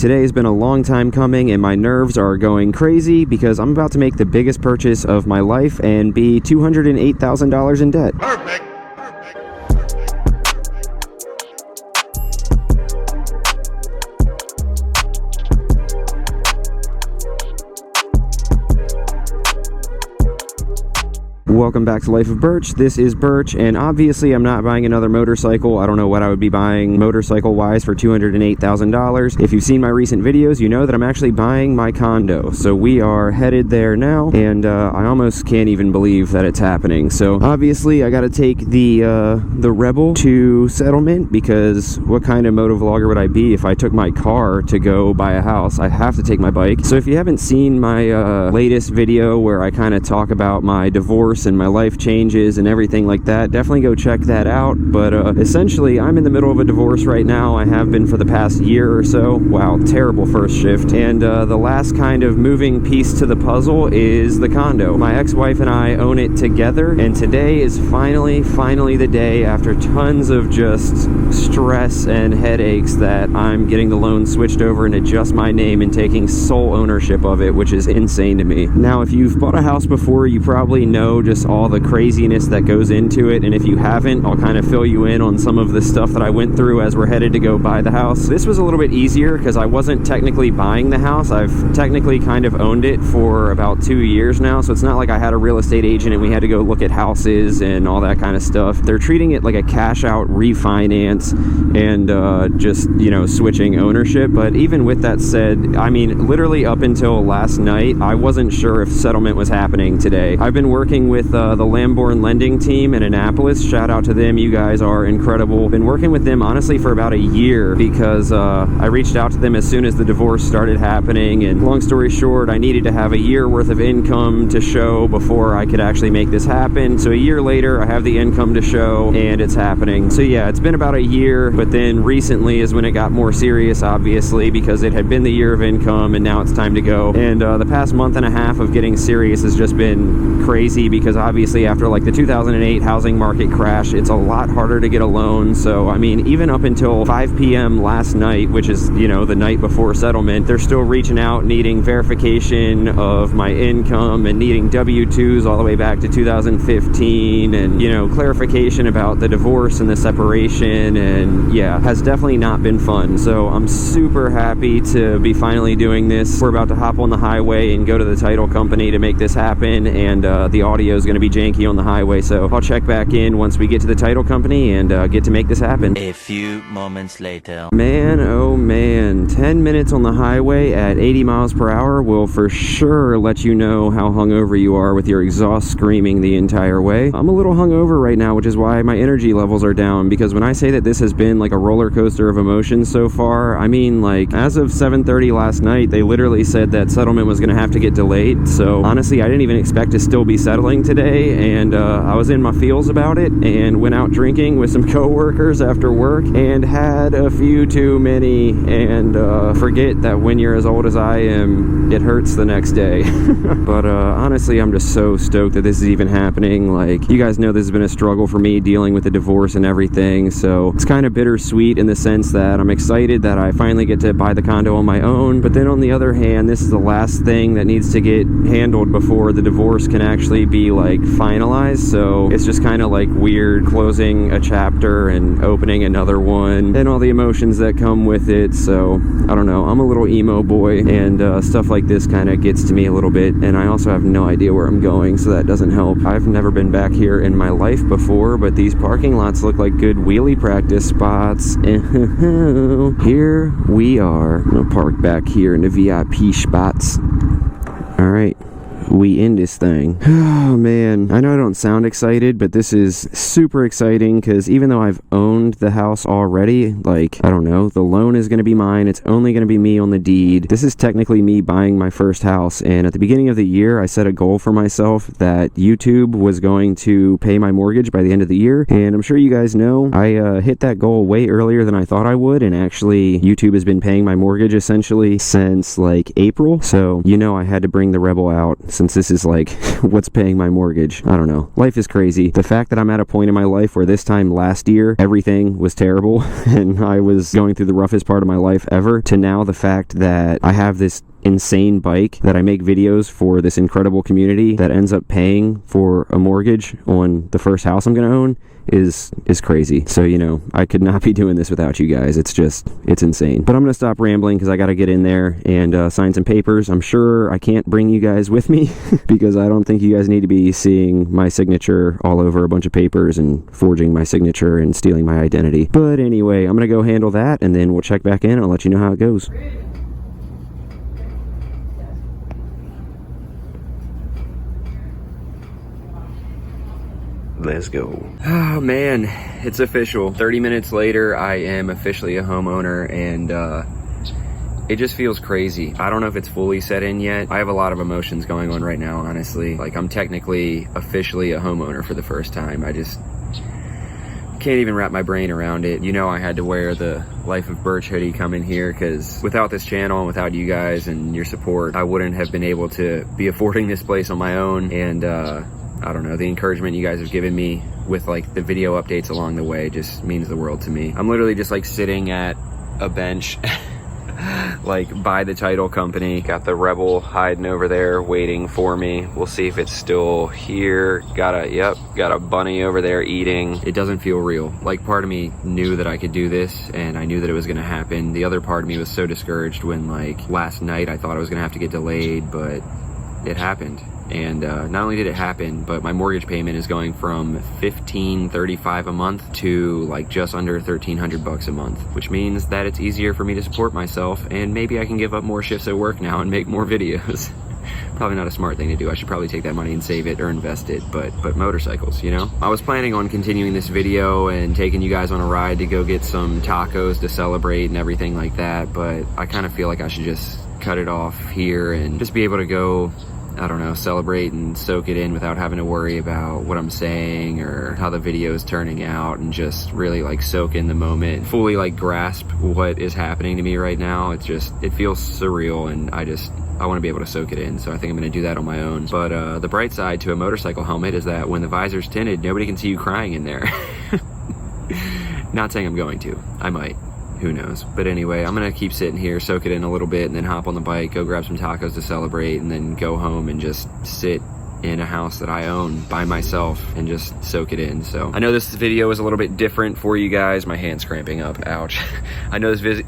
today has been a long time coming and my nerves are going crazy because I'm about to make the biggest purchase of my life and be $208,000 in debt. Perfect. Welcome back to Life of Birch. This is Birch, and obviously I'm not buying another motorcycle. I don't know what I would be buying motorcycle-wise for $208,000. If you've seen my recent videos, you know that I'm actually buying my condo. So we are headed there now, and I almost can't even believe that it's happening. So obviously I got to take the Rebel to settlement, because what kind of motovlogger would I be if I took my car to go buy a house? I have to take my bike. So if you haven't seen my latest video where I kind of talk about my divorce and my life changes and everything like that, definitely go check that out. But essentially I'm in the middle of a divorce right now. I have been for the past year or so. Wow, terrible first shift. And the last kind of moving piece to the puzzle is the condo. My ex-wife and I own it together, and today is finally the day, after tons of just stress and headaches, that I'm getting the loan switched over into just my name and taking sole ownership of it, which is insane to me. Now, if you've bought a house before, you probably know just all the craziness that goes into it, and if you haven't, I'll kind of fill you in on some of the stuff that I went through as we're headed to go buy the house. This was a little bit easier because I wasn't technically buying the house. I've technically kind of owned it for about 2 years now, so it's not like I had a real estate agent and we had to go look at houses and all that kind of stuff. They're treating it like a cash out refinance and just, you know, switching ownership. But even with that said, I mean, literally up until last night, I wasn't sure if settlement was happening today. I've been working with the Lamborn lending team in Annapolis. Shout out to them. You guys are incredible. Been working with them honestly for about a year because I reached out to them as soon as the divorce started happening, and long story short, I needed to have a year worth of income to show before I could actually make this happen. So a year later, I have the income to show and it's happening. So yeah, it's been about a year, but then recently is when it got more serious, obviously, because it had been the year of income and now it's time to go. And the past month and a half of getting serious has just been crazy because obviously after like the 2008 housing market crash, it's a lot harder to get a loan. So I mean, even up until 5 p.m. last night, which is, you know, the night before settlement, they're still reaching out needing verification of my income and needing W-2s all the way back to 2015, and, you know, clarification about the divorce and the separation. And yeah, has definitely not been fun. So I'm super happy to be finally doing this. We're about to hop on the highway and go to the title company to make this happen, and the audio is going to be janky on the highway, so I'll check back in once we get to the title company and get to make this happen. A few moments later. Man, oh man, 10 minutes on the highway at 80 miles per hour will for sure let you know how hungover you are with your exhaust screaming the entire way. I'm a little hungover right now, which is why my energy levels are down, because when I say that this has been like a roller coaster of emotions so far, I mean, like, as of 7:30 last night, they literally said that settlement was going to have to get delayed. So honestly, I didn't even expect to still be settling today, and I was in my feels about it and went out drinking with some coworkers after work and had a few too many, and forget that when you're as old as I am, it hurts the next day. But honestly, I'm just so stoked that this is even happening. Like, you guys know this has been a struggle for me dealing with the divorce and everything, so it's kind of bittersweet in the sense that I'm excited that I finally get to buy the condo on my own, but then on the other hand, this is the last thing that needs to get handled before the divorce can actually be like finalized. So it's just kind of like weird closing a chapter and opening another one and all the emotions that come with it. So I don't know, I'm a little emo boy, and stuff like this kind of gets to me a little bit, and I also have no idea where I'm going, so that doesn't help. I've never been back here in my life before, but these parking lots look like good wheelie practice spots. Here we are. I'm gonna park back here in the VIP spots. All right, we in this thing. Oh man, I know I don't sound excited, but this is super exciting because even though I've owned the house already, like, I don't know, the loan is going to be mine. It's only going to be me on the deed. This is technically me buying my first house, and at the beginning of the year, I set a goal for myself that YouTube was going to pay my mortgage by the end of the year, and I'm sure you guys know, I hit that goal way earlier than I thought I would, and actually, YouTube has been paying my mortgage essentially since, like, April, so, you know, I had to bring the Rebel out. since this is like what's paying my mortgage. I don't know. Life is crazy. The fact that I'm at a point in my life where this time last year everything was terrible and I was going through the roughest part of my life ever, to now the fact that I have this insane bike, that I make videos for this incredible community that ends up paying for a mortgage on the first house I'm gonna own, is crazy. So, you know, I could not be doing this without you guys. It's insane. But I'm gonna stop rambling because I gotta get in there and sign some papers. I'm sure I can't bring you guys with me because I don't think you guys need to be seeing my signature all over a bunch of papers and forging my signature and stealing my identity. But anyway, I'm gonna go handle that and then we'll check back in and I'll let you know how it goes. Let's go. Oh man, it's official. 30 minutes later, I am officially a homeowner, and it just feels crazy. I don't know if it's fully set in yet. I have a lot of emotions going on right now, honestly. Like, I'm technically officially a homeowner for the first time. I just can't even wrap my brain around it. You know, I had to wear the Life of Birch hoodie coming here because without this channel and without you guys and your support, I wouldn't have been able to be affording this place on my own. And I don't know, the encouragement you guys have given me with like the video updates along the way just means the world to me. I'm literally just like sitting at a bench like by the title company. Got the Rebel hiding over there waiting for me. We'll see if it's still here. Got a bunny over there eating. It doesn't feel real. Like, part of me knew that I could do this and I knew that it was gonna happen. The other part of me was so discouraged when, like, last night I thought I was gonna have to get delayed, but it happened. And not only did it happen, but my mortgage payment is going from $1,535 a month to like just under $1,300 a month, which means that it's easier for me to support myself, and maybe I can give up more shifts at work now and make more videos. Probably not a smart thing to do. I should probably take that money and save it or invest it, but motorcycles, you know? I was planning on continuing this video and taking you guys on a ride to go get some tacos to celebrate and everything like that, but I kind of feel like I should just cut it off here and just be able to go, I don't know, celebrate and soak it in without having to worry about what I'm saying or how the video is turning out, and just really like soak in the moment, fully like grasp what is happening to me right now. It feels surreal, and I want to be able to soak it in, so I think I'm going to do that on my own. But the bright side to a motorcycle helmet is that when the visor's tinted, nobody can see you crying in there. Not saying I'm going to. I might. Who knows? But anyway, I'm gonna keep sitting here, soak it in a little bit, and then hop on the bike, go grab some tacos to celebrate, and then go home and just sit in a house that I own by myself and just soak it in. So I know this video is a little bit different for you guys. My hand's cramping up. Ouch. I know this video.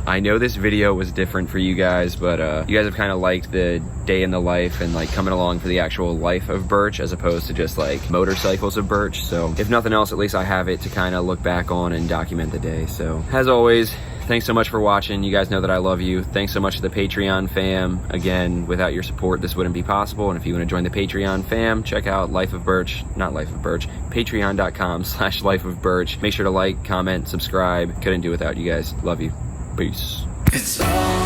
I know this video was different for you guys, but you guys have kind of liked the day in the life and like coming along for the actual life of Birch as opposed to just like motorcycles of Birch. So if nothing else, at least I have it to kind of look back on and document the day. So as always, thanks so much for watching. You guys know that I love you. Thanks so much to the Patreon fam. Again, without your support, this wouldn't be possible. And if you want to join the Patreon fam, check out patreon.com/lifeofbirch. Make sure to like, comment, subscribe. Couldn't do without you guys. Love you. Peace. It's all